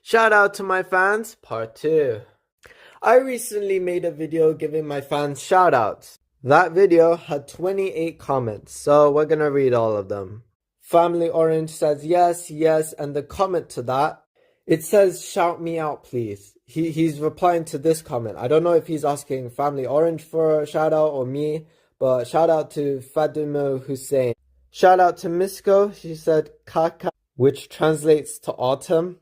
Shout out to my fans, part 2. I recently made a video giving my fans shout outs. That video had 28 comments, so we're gonna read all of them. Family Orange says yes, yes, and the comment to that, it says shout me out please. He's replying to this comment. I don't know if he's asking Family Orange for a shout out or me, but shout out to Fatima Hussein. Shout out to Misko, she said kaka, which translates to autumn.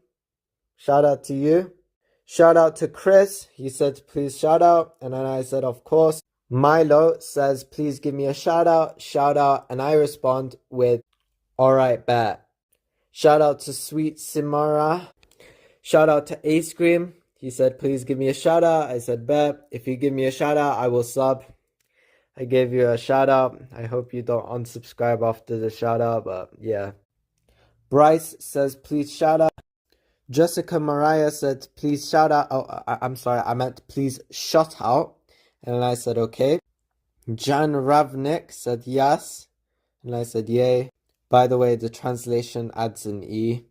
Shout out to you. Shout out to Chris, he said please shout out, and then I said of course. Milo says please give me a shout out, and I respond with alright bet. Shout out to Sweet Simara. Shout out to Ace Cream, he said please give me a shout out, I said bet. If you give me a shout out I will sub. I gave you a shout out. I hope you don't unsubscribe after the shout out, but yeah. Bryce says please shout out. Jessica Mariah said please shout out. I'm sorry, I meant please shut out. And I said okay. Jan Ravnik said yes. And I said yay. By the way, the translation adds an E.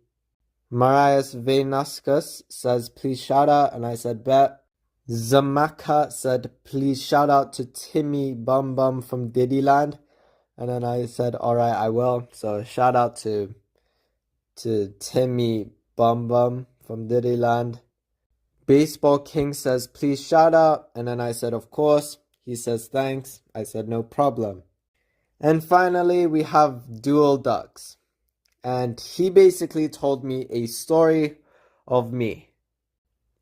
Marias Venaskus says please shout out. And I said bet. Zamaka said please shout out to Timmy Bum Bum from Diddyland. And then I said alright, I will. So shout out to Timmy Bum Bum from Diddyland. Baseball King says please shout out, and then I said of course. He says thanks. I said no problem. And finally we have Dual Ducks, and he basically told me a story of me.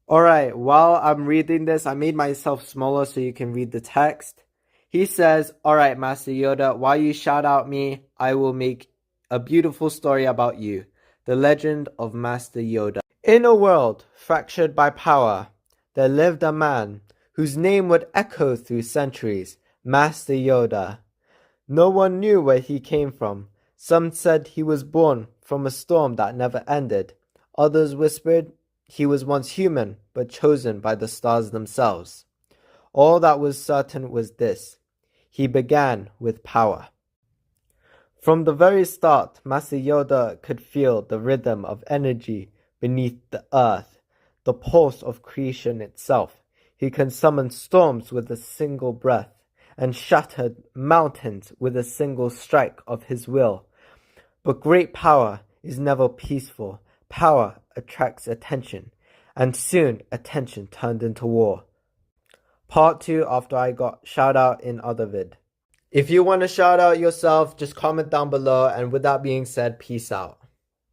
Alright, while I'm reading this, I made myself smaller so you can read the text. He says, alright Master Yoda, while you shout out me, I will make a beautiful story about you. The legend of Master Yoda. In a world fractured by power, there lived a man whose name would echo through centuries, Master Yoda. No one knew where he came from. Some said he was born from a storm that never ended. Others whispered he was once human, but chosen by the stars themselves. All that was certain was this: he began with power. From the very start, Master Yoda could feel the rhythm of energy beneath the earth, the pulse of creation itself. He can summon storms with a single breath, and shattered mountains with a single strike of his will. But great power is never peaceful. Power attracts attention, and soon attention turned into war. Part 2 after I got shout out in other vid. If you want to shout out yourself, just comment down below, and with that being said, peace out.